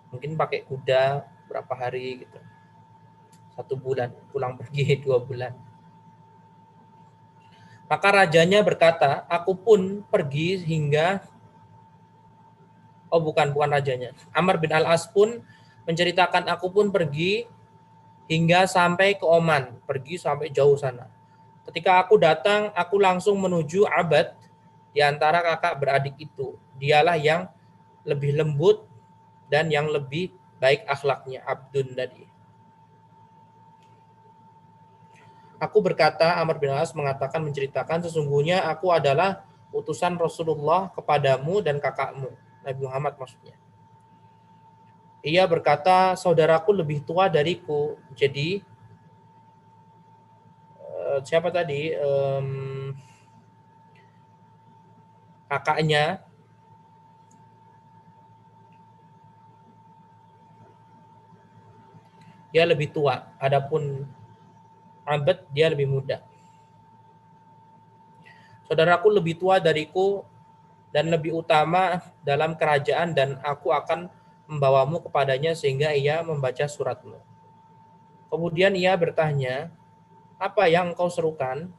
Mungkin pakai kuda berapa hari gitu. 1 bulan, pulang pergi 2 bulan. Maka rajanya berkata, aku pun pergi hingga bukan rajanya. Amr bin Al-As pun menceritakan, aku pun pergi hingga sampai ke Oman, pergi sampai jauh sana. Ketika aku datang, aku langsung menuju Abad di antara kakak beradik itu. Dialah yang lebih lembut dan yang lebih baik akhlaknya, Abdun tadi. Aku berkata, Amr bin Al-As mengatakan, menceritakan, sesungguhnya aku adalah utusan Rasulullah kepadamu dan kakakmu, Nabi Muhammad maksudnya. Ia berkata, saudaraku lebih tua dariku. Jadi siapa tadi? Kakaknya. Dia lebih tua. Adapun Abad dia lebih muda. Saudaraku lebih tua dariku dan lebih utama dalam kerajaan, dan aku akan membawamu kepadanya sehingga ia membaca suratmu. Kemudian ia bertanya, apa yang engkau serukan?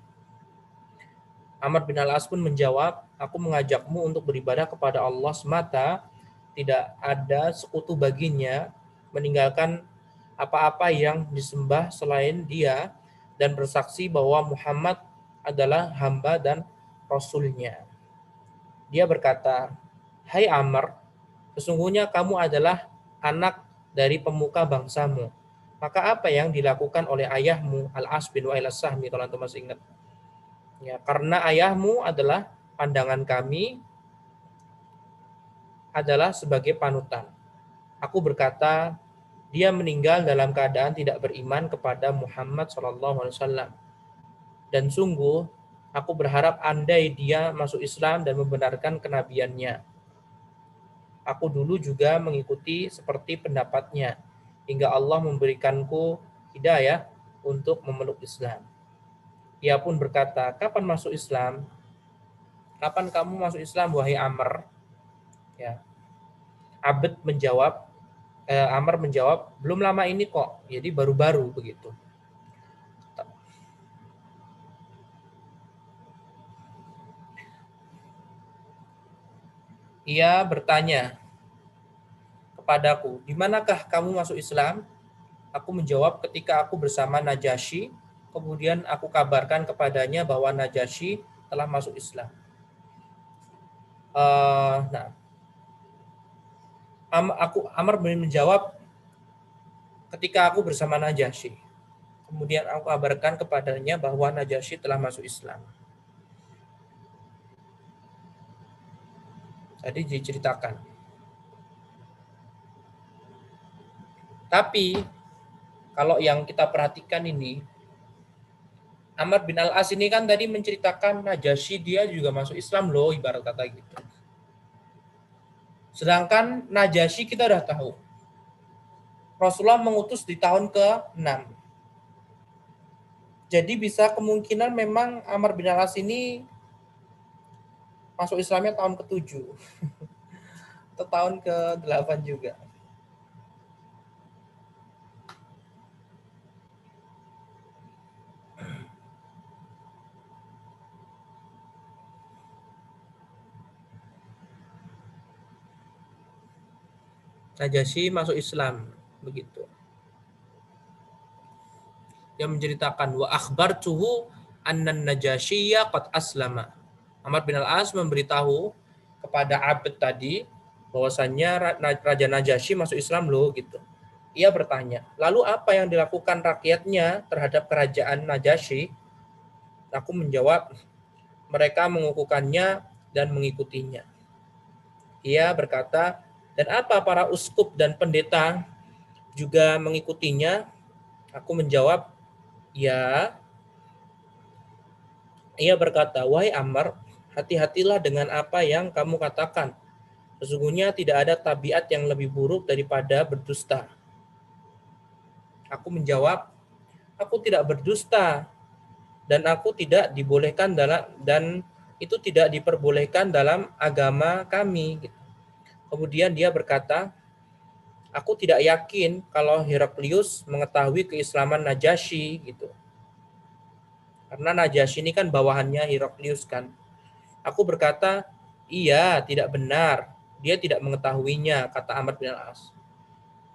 Amr bin Al-As pun menjawab, aku mengajakmu untuk beribadah kepada Allah semata, tidak ada sekutu baginya, meninggalkan apa-apa yang disembah selain dia, dan bersaksi bahwa Muhammad adalah hamba dan Rasulnya. Dia berkata, hai Amr, sesungguhnya kamu adalah anak dari pemuka bangsamu. Maka apa yang dilakukan oleh ayahmu Al-As bin Wa'il As-Sahmi, kalau antum masih ingat? Ya, karena ayahmu adalah pandangan kami adalah sebagai panutan. Aku berkata, dia meninggal dalam keadaan tidak beriman kepada Muhammad SAW. Dan sungguh, aku berharap andai dia masuk Islam dan membenarkan kenabiannya. Aku dulu juga mengikuti seperti pendapatnya, hingga Allah memberikanku hidayah untuk memeluk Islam. Ia pun berkata, kapan masuk Islam? Kapan kamu masuk Islam, wahai Amr? Ya. Amr menjawab, belum lama ini kok, jadi baru-baru begitu. Ia bertanya kepadaku, di manakah kamu masuk Islam? Aku menjawab, ketika aku bersama Najasyi, kemudian aku kabarkan kepadanya bahwa Najasyi telah masuk Islam. Nah, Amr menjawab, ketika aku bersama Najasyi, kemudian aku kabarkan kepadanya bahwa Najasyi telah masuk Islam. Tadi diceritakan. Tapi kalau yang kita perhatikan ini, Amr bin Al-As ini kan tadi menceritakan Najasyi dia juga masuk Islam loh, ibarat kata gitu. Sedangkan Najasyi kita udah tahu, Rasulullah mengutus di tahun ke-6. Jadi bisa kemungkinan memang Amr bin Al-As ini masuk Islamnya tahun ke-7 atau tahun ke-8 juga. Najasyi masuk Islam begitu. Yang menceritakan wa akhbartuhu annan Najasyiyya qad aslama. Amr bin Al-As memberitahu kepada Abd tadi bahwasannya Raja Najasyi masuk Islam loh gitu. Ia bertanya, lalu apa yang dilakukan rakyatnya terhadap kerajaan Najasyi? Aku menjawab, mereka mengukuhkannya dan mengikutinya. Ia berkata, dan apa para uskup dan pendeta juga mengikutinya? Aku menjawab, ya. Ia berkata, wahai Ammar, hati-hatilah dengan apa yang kamu katakan. Sesungguhnya tidak ada tabiat yang lebih buruk daripada berdusta. Aku menjawab, aku tidak berdusta dan aku tidak dibolehkan dan itu tidak diperbolehkan dalam agama kami. Kemudian dia berkata, aku tidak yakin kalau Heraklius mengetahui keislaman Najasyi gitu. Karena Najasyi ini kan bawahannya Heraklius kan. Aku berkata, iya, tidak benar. Dia tidak mengetahuinya, kata Amr bin Al-As.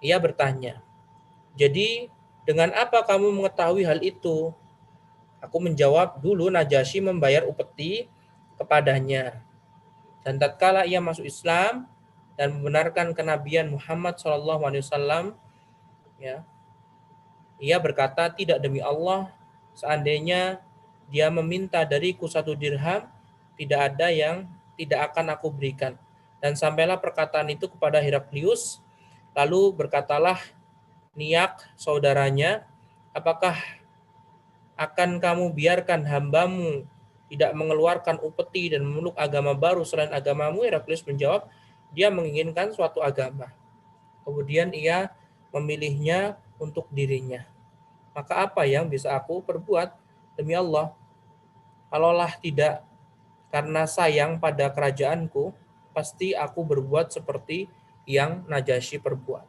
Ia bertanya, jadi dengan apa kamu mengetahui hal itu? Aku menjawab, dulu Najasyi membayar upeti kepadanya. Dan tatkala ia masuk Islam dan membenarkan kenabian Muhammad SAW, ya, ia berkata, tidak demi Allah, seandainya dia meminta dariku 1 dirham, tidak ada yang tidak akan aku berikan. Dan sampailah perkataan itu kepada Heraklius, lalu berkatalah Niak saudaranya, apakah akan kamu biarkan hambamu tidak mengeluarkan upeti dan memeluk agama baru selain agamamu? Heraklius menjawab, dia menginginkan suatu agama. Kemudian ia memilihnya untuk dirinya. Maka apa yang bisa aku perbuat? Demi Allah, kalaulah tidak karena sayang pada kerajaanku, pasti aku berbuat seperti yang Najasyi perbuat.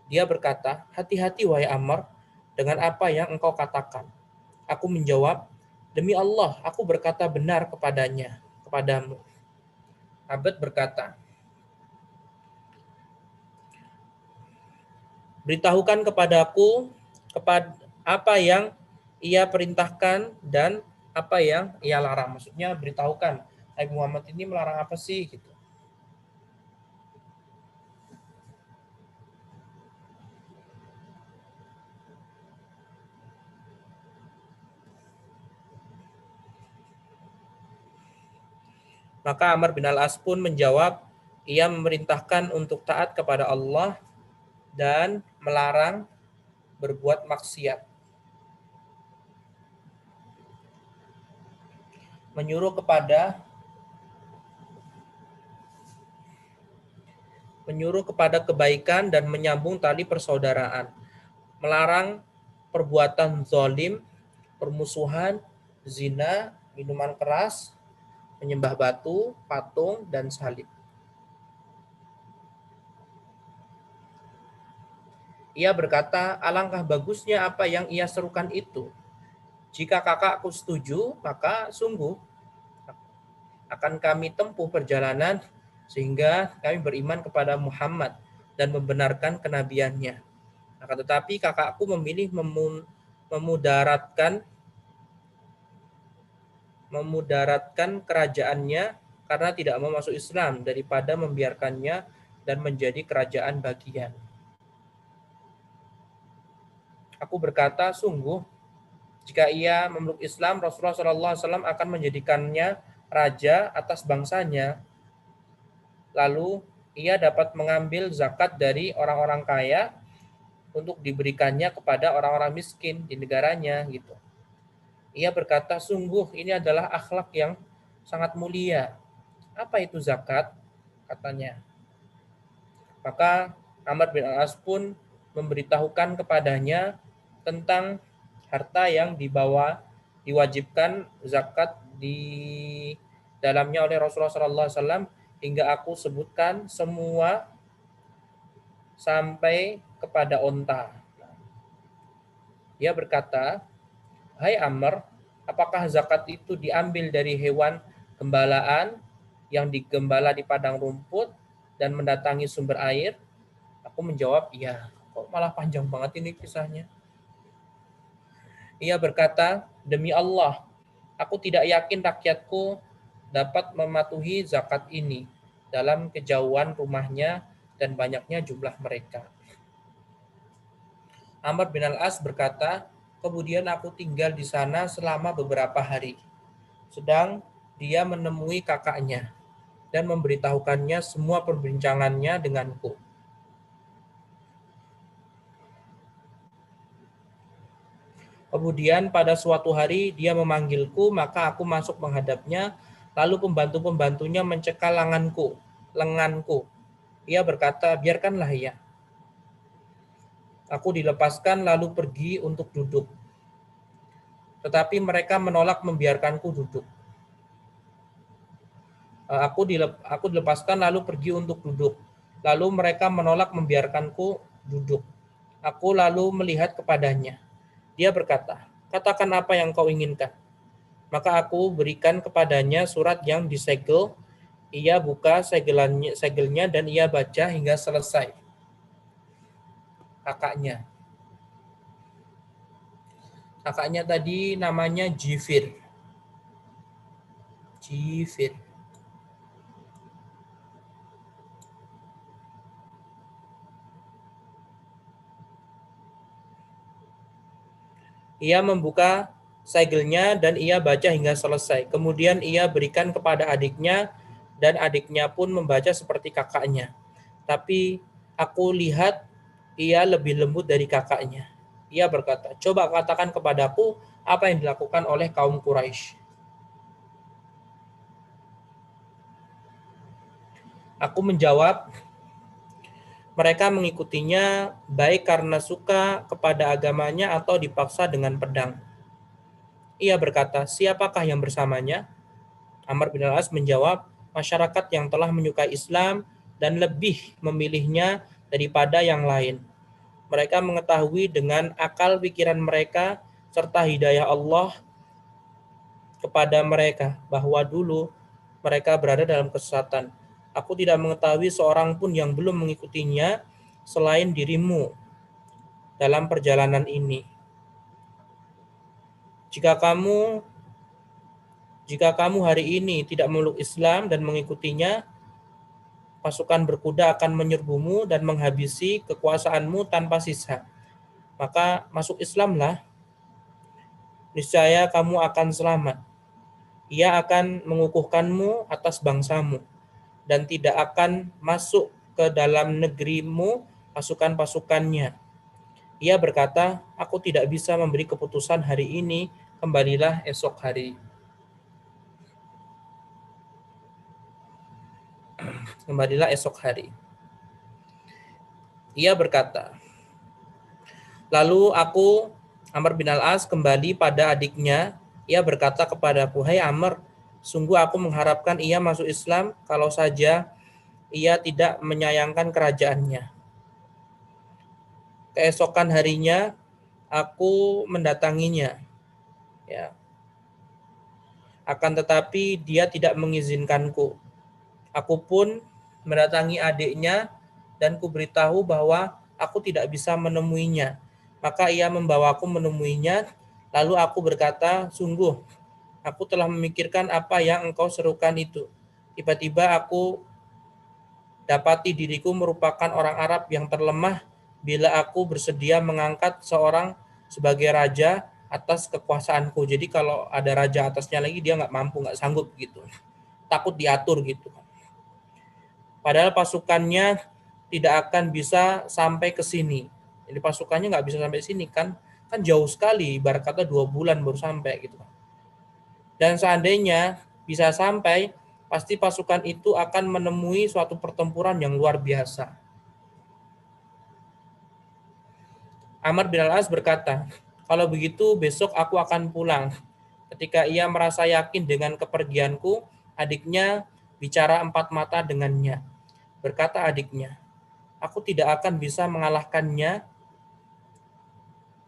Dia berkata, hati-hati wahai Ammar dengan apa yang engkau katakan. Aku menjawab, demi Allah, aku berkata benar kepadamu. Abd berkata, beritahukan kepadaku apa yang ia perintahkan dan apa yang ia larang. Maksudnya beritahukan, Nabi Muhammad ini melarang apa sih gitu. Maka Amr bin Al-As pun menjawab, ia memerintahkan untuk taat kepada Allah dan melarang berbuat maksiat. Menyuruh kepada kebaikan dan menyambung tali persaudaraan. Melarang perbuatan zalim, permusuhan, zina, minuman keras, menyembah batu, patung, dan salib. Ia berkata, alangkah bagusnya apa yang ia serukan itu. Jika kakakku setuju, maka sungguh akan kami tempuh perjalanan sehingga kami beriman kepada Muhammad dan membenarkan kenabiannya. Akan tetapi kakakku memilih memudaratkan kerajaannya karena tidak mau masuk Islam daripada membiarkannya dan menjadi kerajaan bagian. Aku berkata, sungguh jika ia memeluk Islam, Rasulullah SAW akan menjadikannya raja atas bangsanya. Lalu ia dapat mengambil zakat dari orang-orang kaya untuk diberikannya kepada orang-orang miskin di negaranya gitu. Ia berkata, sungguh ini adalah akhlak yang sangat mulia. Apa itu zakat? Katanya. Maka Amr bin Al-As pun memberitahukan kepadanya tentang harta yang diwajibkan zakat di dalamnya oleh Rasulullah SAW hingga aku sebutkan semua sampai kepada onta. Dia berkata, hai Amr, apakah zakat itu diambil dari hewan gembalaan yang digembala di padang rumput dan mendatangi sumber air? Aku menjawab, iya. Kok malah panjang banget ini kisahnya? Ia berkata, demi Allah, aku tidak yakin rakyatku dapat mematuhi zakat ini dalam kejauhan rumahnya dan banyaknya jumlah mereka. Amr bin Al-As berkata, kemudian aku tinggal di sana selama beberapa hari. Sedang dia menemui kakaknya dan memberitahukannya semua perbincangannya denganku. Kemudian pada suatu hari dia memanggilku, maka aku masuk menghadapnya, lalu pembantu-pembantunya mencekal lenganku. Ia berkata, biarkanlah ya. Aku dilepaskan lalu pergi untuk duduk. Tetapi mereka menolak membiarkanku duduk. Aku dilepaskan lalu pergi untuk duduk. Lalu mereka menolak membiarkanku duduk. Aku lalu melihat kepadanya. Dia berkata, katakan apa yang kau inginkan. Maka aku berikan kepadanya surat yang disegel. Ia buka segelnya dan ia baca hingga selesai. Kakaknya tadi namanya Jifir. Ia membuka segelnya dan ia baca hingga selesai. Kemudian ia berikan kepada adiknya dan adiknya pun membaca seperti kakaknya. Tapi aku lihat ia lebih lembut dari kakaknya. Ia berkata, coba katakan kepadaku apa yang dilakukan oleh kaum Quraisy. Aku menjawab, mereka mengikutinya baik karena suka kepada agamanya atau dipaksa dengan pedang. Ia berkata, siapakah yang bersamanya? Amr bin Al-As menjawab, masyarakat yang telah menyukai Islam dan lebih memilihnya daripada yang lain. Mereka mengetahui dengan akal pikiran mereka serta hidayah Allah kepada mereka bahwa dulu mereka berada dalam kesesatan. Aku tidak mengetahui seorang pun yang belum mengikutinya selain dirimu dalam perjalanan ini. Jika kamu hari ini tidak memeluk Islam dan mengikutinya, pasukan berkuda akan menyerbumu dan menghabisi kekuasaanmu tanpa sisa. Maka masuk Islamlah, niscaya kamu akan selamat. Ia akan mengukuhkanmu atas bangsamu dan tidak akan masuk ke dalam negerimu pasukan-pasukannya. Ia berkata, aku tidak bisa memberi keputusan hari ini, kembalilah esok hari. Kembalilah esok hari. Ia berkata, lalu aku, Amr bin Al-As, kembali pada adiknya. Ia berkata kepadaku, hai Amr, sungguh aku mengharapkan ia masuk Islam kalau saja ia tidak menyayangkan kerajaannya. Keesokan harinya, aku mendatanginya. Ya, akan tetapi dia tidak mengizinkanku. Aku pun mendatangi adiknya dan kuberitahu bahwa aku tidak bisa menemuinya. Maka ia membawaku menemuinya, lalu aku berkata, sungguh, aku telah memikirkan apa yang engkau serukan itu. Tiba-tiba aku dapati diriku merupakan orang Arab yang terlemah bila aku bersedia mengangkat seorang sebagai raja atas kekuasaanku. Jadi kalau ada raja atasnya lagi dia nggak mampu, nggak sanggup gitu. Takut diatur gitu. Padahal pasukannya tidak akan bisa sampai ke sini. Jadi pasukannya nggak bisa sampai sini kan jauh sekali, ibarat kata 2 bulan baru sampai gitu. Dan seandainya bisa sampai, pasti pasukan itu akan menemui suatu pertempuran yang luar biasa. Amr bin Al-As berkata, kalau begitu besok aku akan pulang. Ketika ia merasa yakin dengan kepergianku, adiknya bicara empat mata dengannya. Berkata adiknya, aku tidak akan bisa mengalahkannya.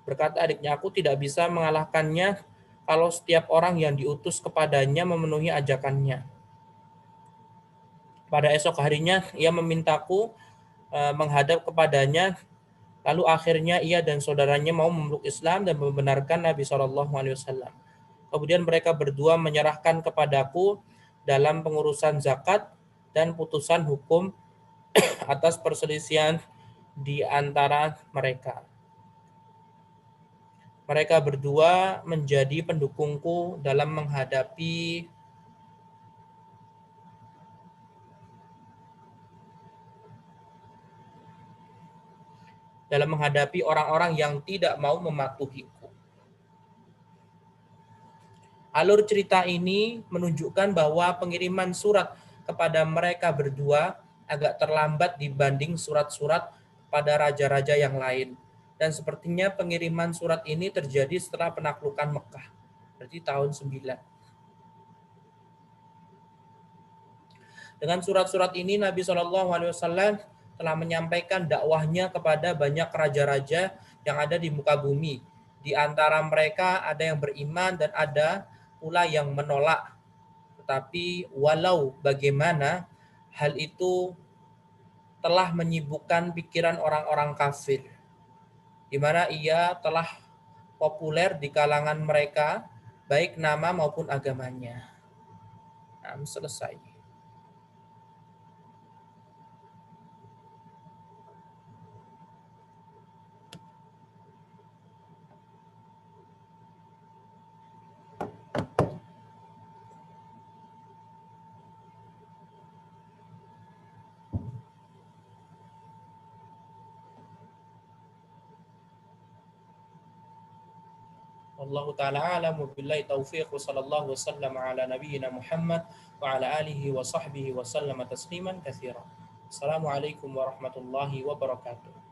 Berkata adiknya, aku tidak bisa mengalahkannya kalau setiap orang yang diutus kepadanya memenuhi ajakannya. Pada esok harinya, ia memintaku menghadap kepadanya. Lalu akhirnya ia dan saudaranya mau memeluk Islam dan membenarkan Nabi SAW. Kemudian mereka berdua menyerahkan kepadaku dalam pengurusan zakat dan putusan hukum atas perselisihan di antara mereka. Mereka berdua menjadi pendukungku dalam menghadapi orang-orang yang tidak mau mematuhiku. Alur cerita ini menunjukkan bahwa pengiriman surat kepada mereka berdua agak terlambat dibanding surat-surat pada raja-raja yang lain. Dan sepertinya pengiriman surat ini terjadi setelah penaklukan Mekah. Berarti tahun 9. Dengan surat-surat ini Nabi SAW telah menyampaikan dakwahnya kepada banyak raja-raja yang ada di muka bumi. Di antara mereka ada yang beriman dan ada pula yang menolak. Tetapi walau bagaimana, hal itu telah menyibukkan pikiran orang-orang kafir, di mana ia telah populer di kalangan mereka, baik nama maupun agamanya. Nah, selesai. Wallahu taala alam wa billahi taufiq wa sallallahu wasallam ala nabiyyina Muhammad wa ala alihi wa sahbihi wa sallama tasliman katsira. Assalamualaikum warahmatullahi wabarakatuh.